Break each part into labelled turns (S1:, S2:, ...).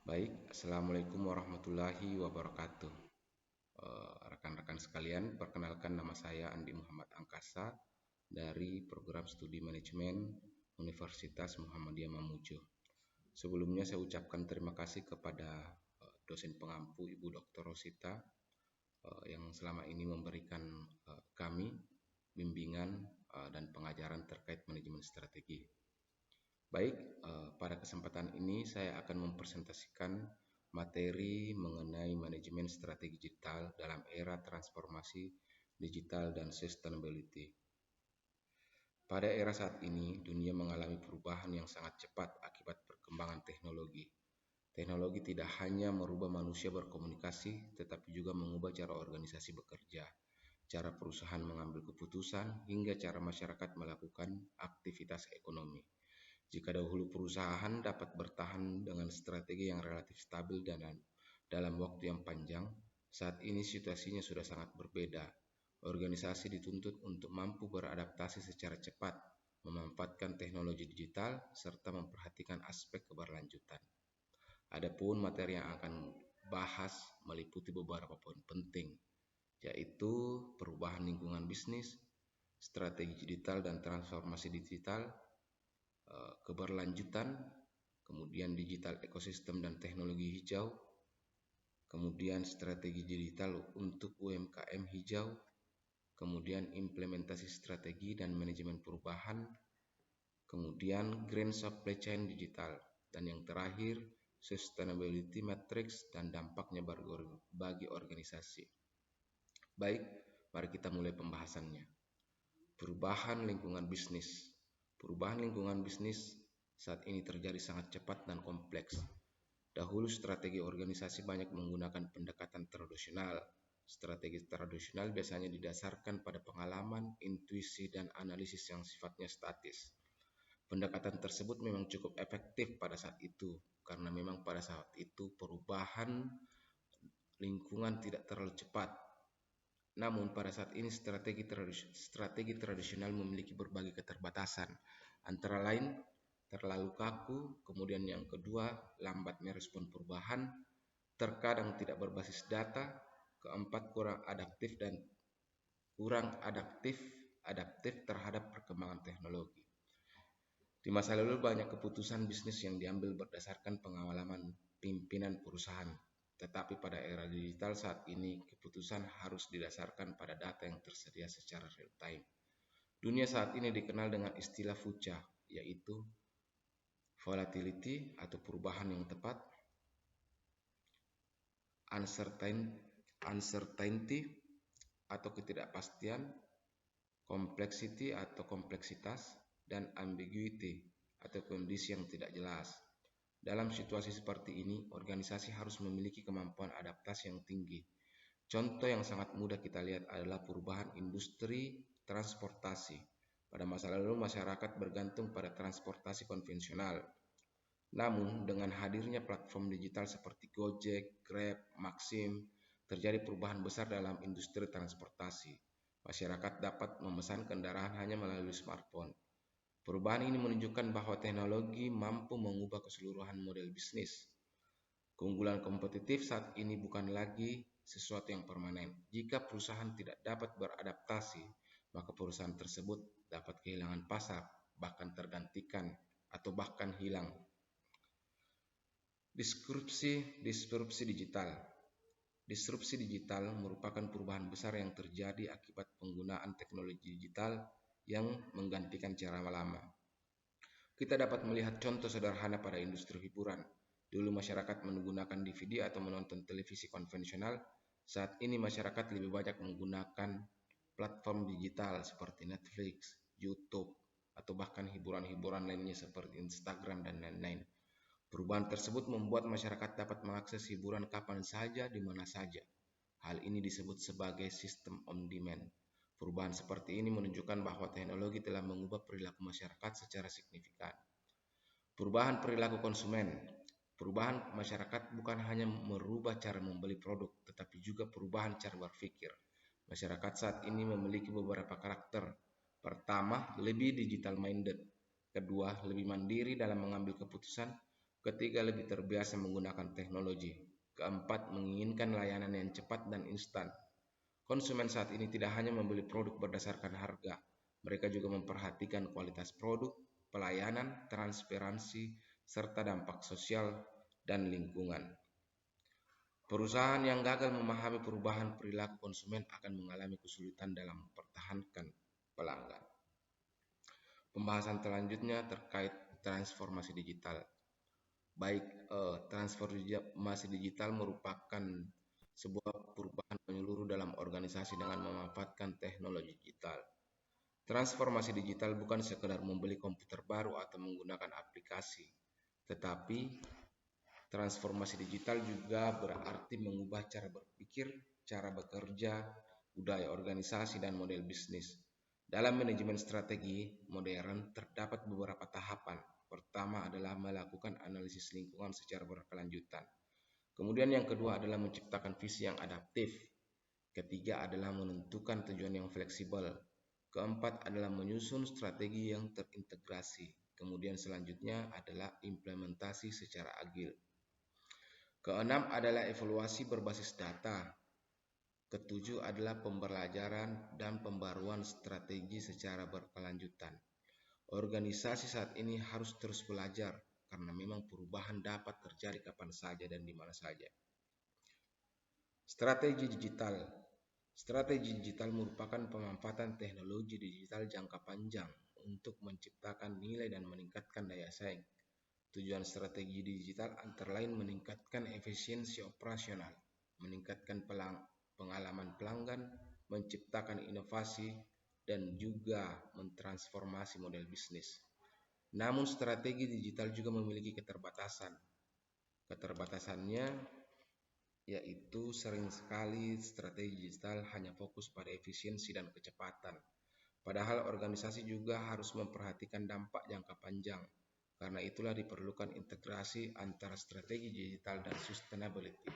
S1: Baik, Assalamualaikum warahmatullahi wabarakatuh. Rekan-rekan sekalian, perkenalkan nama saya Andi Muhammad Angkasa dari Program Studi Manajemen Universitas Muhammadiyah Mamuju. Sebelumnya saya ucapkan terima kasih kepada dosen pengampu Ibu Dr. Rosita yang selama ini memberikan kami bimbingan dan pengajaran terkait manajemen strategi. Baik, pada kesempatan ini saya akan mempresentasikan materi mengenai manajemen strategi digital dalam era transformasi digital dan sustainability. Pada era saat ini, dunia mengalami perubahan yang sangat cepat akibat perkembangan teknologi. Teknologi tidak hanya merubah manusia berkomunikasi, tetapi juga mengubah cara organisasi bekerja, cara perusahaan mengambil keputusan, hingga cara masyarakat melakukan aktivitas ekonomi. Jika dahulu perusahaan dapat bertahan dengan strategi yang relatif stabil dan dalam waktu yang panjang, saat ini situasinya sudah sangat berbeda. Organisasi dituntut untuk mampu beradaptasi secara cepat, memanfaatkan teknologi digital, serta memperhatikan aspek keberlanjutan. Adapun materi yang akan bahas meliputi beberapa poin penting, yaitu perubahan lingkungan bisnis, strategi digital dan transformasi digital, keberlanjutan, kemudian digital ekosistem dan teknologi hijau, kemudian strategi digital untuk UMKM hijau, kemudian implementasi strategi dan manajemen perubahan, kemudian green supply chain digital, dan yang terakhir sustainability matrix dan dampaknya bagi organisasi. Baik, mari kita mulai pembahasannya. Perubahan lingkungan bisnis. Perubahan lingkungan bisnis saat ini terjadi sangat cepat dan kompleks. Dahulu strategi organisasi banyak menggunakan pendekatan tradisional. Strategi tradisional biasanya didasarkan pada pengalaman, intuisi, dan analisis yang sifatnya statis. Pendekatan tersebut memang cukup efektif pada saat itu, karena memang pada saat itu perubahan lingkungan tidak terlalu cepat. Namun pada saat ini strategi tradisional memiliki berbagai keterbatasan, antara lain terlalu kaku, kemudian yang kedua lambat merespon perubahan, terkadang tidak berbasis data, keempat kurang adaptif terhadap perkembangan teknologi. Di masa lalu banyak keputusan bisnis yang diambil berdasarkan pengalaman pimpinan perusahaan. Tetapi pada era digital saat ini, keputusan harus didasarkan pada data yang tersedia secara real time. Dunia saat ini dikenal dengan istilah VUCA, yaitu volatility atau perubahan yang tepat, uncertainty atau ketidakpastian, complexity atau kompleksitas, dan ambiguity atau kondisi yang tidak jelas. Dalam situasi seperti ini, organisasi harus memiliki kemampuan adaptasi yang tinggi. Contoh yang sangat mudah kita lihat adalah perubahan industri transportasi. Pada masa lalu, masyarakat bergantung pada transportasi konvensional. Namun, dengan hadirnya platform digital seperti Gojek, Grab, Maxim, terjadi perubahan besar dalam industri transportasi. Masyarakat dapat memesan kendaraan hanya melalui smartphone. Perubahan ini menunjukkan bahwa teknologi mampu mengubah keseluruhan model bisnis. Keunggulan kompetitif saat ini bukan lagi sesuatu yang permanen. Jika perusahaan tidak dapat beradaptasi, maka perusahaan tersebut dapat kehilangan pasar, bahkan tergantikan atau bahkan hilang. Disrupsi digital. Disrupsi digital merupakan perubahan besar yang terjadi akibat penggunaan teknologi digital yang menggantikan cara lama. Kita dapat melihat contoh sederhana pada industri hiburan. Dulu masyarakat menggunakan DVD atau menonton televisi konvensional. Saat ini masyarakat lebih banyak menggunakan platform digital seperti Netflix, YouTube, atau bahkan hiburan-hiburan lainnya seperti Instagram dan lain-lain. Perubahan tersebut membuat masyarakat dapat mengakses hiburan kapan saja, di mana saja. Hal ini disebut sebagai sistem on demand. Perubahan seperti ini menunjukkan bahwa teknologi telah mengubah perilaku masyarakat secara signifikan. Perubahan perilaku konsumen. Perubahan masyarakat bukan hanya merubah cara membeli produk, tetapi juga perubahan cara berpikir. Masyarakat saat ini memiliki beberapa karakter. Pertama, lebih digital minded. Kedua, lebih mandiri dalam mengambil keputusan. Ketiga, lebih terbiasa menggunakan teknologi. Keempat, menginginkan layanan yang cepat dan instan. Konsumen saat ini tidak hanya membeli produk berdasarkan harga, mereka juga memperhatikan kualitas produk, pelayanan, transparansi, serta dampak sosial dan lingkungan. Perusahaan yang gagal memahami perubahan perilaku konsumen akan mengalami kesulitan dalam mempertahankan pelanggan. Pembahasan selanjutnya terkait transformasi digital. Baik, transformasi digital merupakan sebuah perubahan menyeluruh dalam organisasi dengan memanfaatkan teknologi digital. Transformasi digital bukan sekedar membeli komputer baru atau menggunakan aplikasi, tetapi transformasi digital juga berarti mengubah cara berpikir, cara bekerja, budaya organisasi, dan model bisnis. Dalam manajemen strategi modern terdapat beberapa tahapan. Pertama adalah melakukan analisis lingkungan secara berkelanjutan. Kemudian yang kedua adalah menciptakan visi yang adaptif. Ketiga adalah menentukan tujuan yang fleksibel. Keempat adalah menyusun strategi yang terintegrasi. Kemudian selanjutnya adalah implementasi secara agil. Keenam adalah evaluasi berbasis data. Ketujuh adalah pembelajaran dan pembaruan strategi secara berkelanjutan. Organisasi saat ini harus terus belajar karena memang perubahan dapat terjadi kapan saja dan di mana saja. Strategi digital. Strategi digital merupakan pemanfaatan teknologi digital jangka panjang untuk menciptakan nilai dan meningkatkan daya saing. Tujuan strategi digital antara lain meningkatkan efisiensi operasional, meningkatkan pengalaman pelanggan, menciptakan inovasi, dan juga mentransformasi model bisnis. Namun strategi digital juga memiliki keterbatasan. Keterbatasannya yaitu sering sekali strategi digital hanya fokus pada efisiensi dan kecepatan. Padahal organisasi juga harus memperhatikan dampak jangka panjang. Karena itulah diperlukan integrasi antara strategi digital dan sustainability.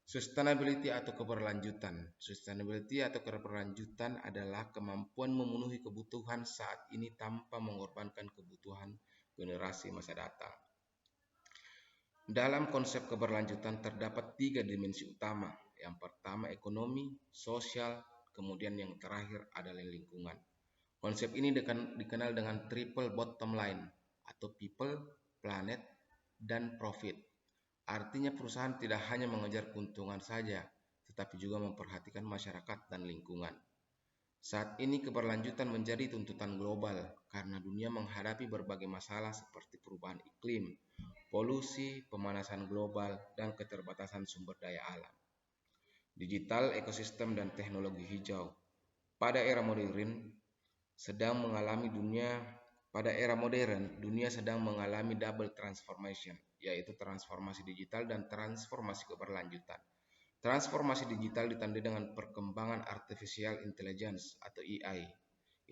S1: Sustainability atau keberlanjutan. Sustainability atau keberlanjutan adalah kemampuan memenuhi kebutuhan saat ini tanpa mengorbankan kebutuhan generasi masa datang. Dalam konsep keberlanjutan terdapat 3 dimensi utama. Yang pertama ekonomi, sosial, kemudian yang terakhir adalah lingkungan. Konsep ini dikenal dengan triple bottom line atau people, planet, dan profit. Artinya perusahaan tidak hanya mengejar keuntungan saja, tetapi juga memperhatikan masyarakat dan lingkungan. Saat ini keberlanjutan menjadi tuntutan global karena dunia menghadapi berbagai masalah seperti perubahan iklim, polusi, pemanasan global, dan keterbatasan sumber daya alam. Digital, ekosistem, dan teknologi hijau. Pada era modern, dunia sedang mengalami double transformation, yaitu transformasi digital dan transformasi keberlanjutan. Transformasi digital ditandai dengan perkembangan artificial intelligence atau AI,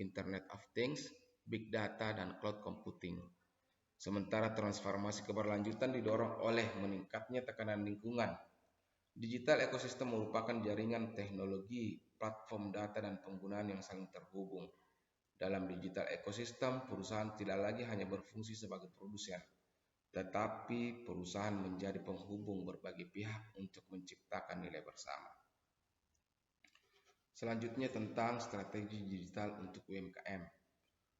S1: Internet of Things, Big Data, dan Cloud Computing. Sementara transformasi keberlanjutan didorong oleh meningkatnya tekanan lingkungan. Digital ekosistem merupakan jaringan teknologi, platform data, dan penggunaan yang saling terhubung. Dalam digital ekosistem, perusahaan tidak lagi hanya berfungsi sebagai produsen, tetapi perusahaan menjadi penghubung berbagai pihak untuk menciptakan nilai bersama. Selanjutnya tentang strategi digital untuk UMKM.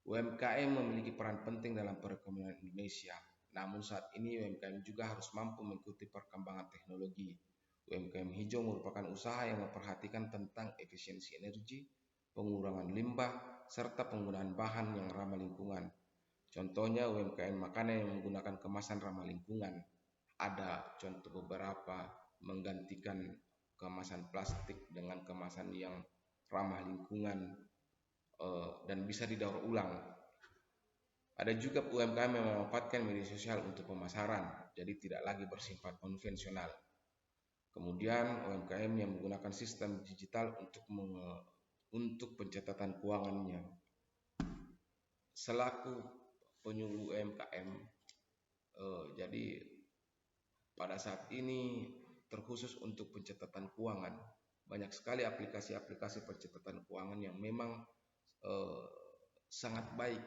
S1: UMKM memiliki peran penting dalam perekonomian Indonesia. Namun saat ini UMKM juga harus mampu mengikuti perkembangan teknologi. UMKM hijau merupakan usaha yang memperhatikan tentang efisiensi energi, pengurangan limbah, serta penggunaan bahan yang ramah lingkungan. Contohnya UMKM makanan yang menggunakan kemasan ramah lingkungan. Ada contoh beberapa menggantikan kemasan plastik dengan kemasan yang ramah lingkungan dan bisa didaur ulang. Ada juga UMKM yang memanfaatkan media sosial untuk pemasaran, jadi tidak lagi bersifat konvensional. Kemudian UMKM yang menggunakan sistem digital untuk pencatatan keuangannya. Selaku penyuluh UMKM, jadi pada saat ini terkhusus untuk pencatatan keuangan, banyak sekali aplikasi-aplikasi pencatatan keuangan yang memang sangat baik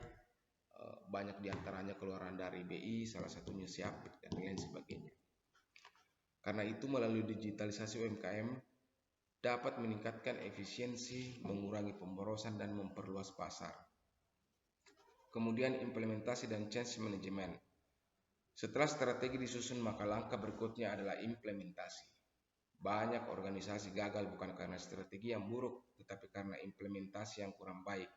S1: banyak diantaranya keluaran dari BI, salah satunya Siapit dan lain sebagainya. Karena itu melalui digitalisasi UMKM dapat meningkatkan efisiensi, mengurangi pemborosan dan memperluas pasar. Kemudian implementasi dan change management. Setelah strategi disusun, maka langkah berikutnya adalah implementasi. Banyak organisasi gagal bukan karena strategi yang buruk, tetapi karena implementasi yang kurang baik.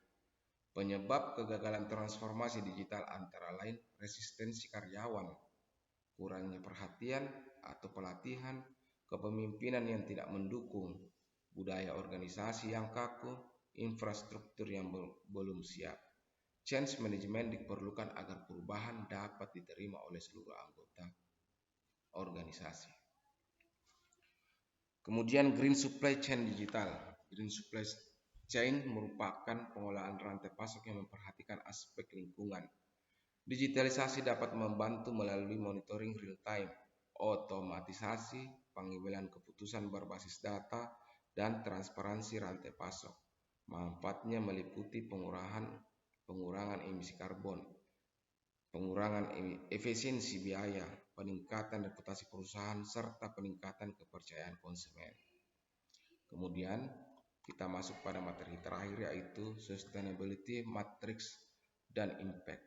S1: Penyebab kegagalan transformasi digital antara lain resistensi karyawan, kurangnya perhatian atau pelatihan, kepemimpinan yang tidak mendukung, budaya organisasi yang kaku, infrastruktur yang belum siap. Change management diperlukan agar perubahan dapat diterima oleh seluruh anggota organisasi. Kemudian green supply chain digital. Green supply chain merupakan pengolahan rantai pasok yang memperhatikan aspek lingkungan. Digitalisasi dapat membantu melalui monitoring real time, otomatisasi, pengambilan keputusan berbasis data, dan transparansi rantai pasok. Manfaatnya meliputi pengurangan emisi karbon, pengurangan efisiensi biaya, peningkatan reputasi perusahaan, serta peningkatan kepercayaan konsumen. Kemudian kita masuk pada materi terakhir, yaitu sustainability matrix dan impact.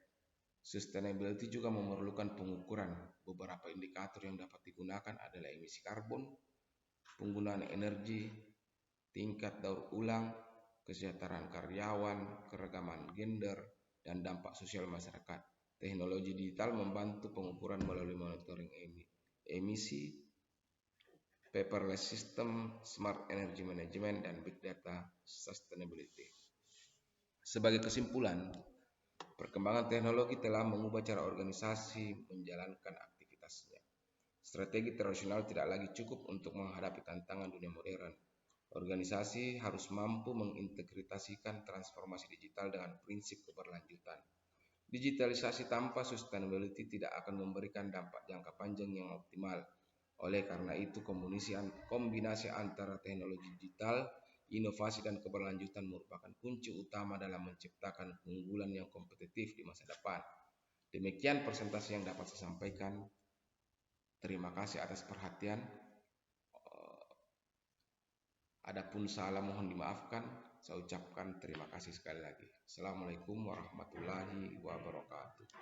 S1: Sustainability juga memerlukan pengukuran. Beberapa indikator yang dapat digunakan adalah emisi karbon, penggunaan energi, tingkat daur ulang, kesejahteraan karyawan, keragaman gender, dan dampak sosial masyarakat. Teknologi digital membantu pengukuran melalui monitoring emisi, paperless system, smart energy management, dan big data sustainability. Sebagai kesimpulan, perkembangan teknologi telah mengubah cara organisasi menjalankan aktivitasnya. Strategi tradisional tidak lagi cukup untuk menghadapi tantangan dunia modern. Organisasi harus mampu mengintegrasikan transformasi digital dengan prinsip keberlanjutan. Digitalisasi tanpa sustainability tidak akan memberikan dampak jangka panjang yang optimal. Oleh karena itu, kombinasi antara teknologi digital, inovasi dan keberlanjutan merupakan kunci utama dalam menciptakan keunggulan yang kompetitif di masa depan. Demikian presentasi yang dapat saya sampaikan. Terima kasih atas perhatian. Adapun salah mohon dimaafkan. Saya ucapkan terima kasih sekali lagi. Assalamualaikum warahmatullahi wabarakatuh.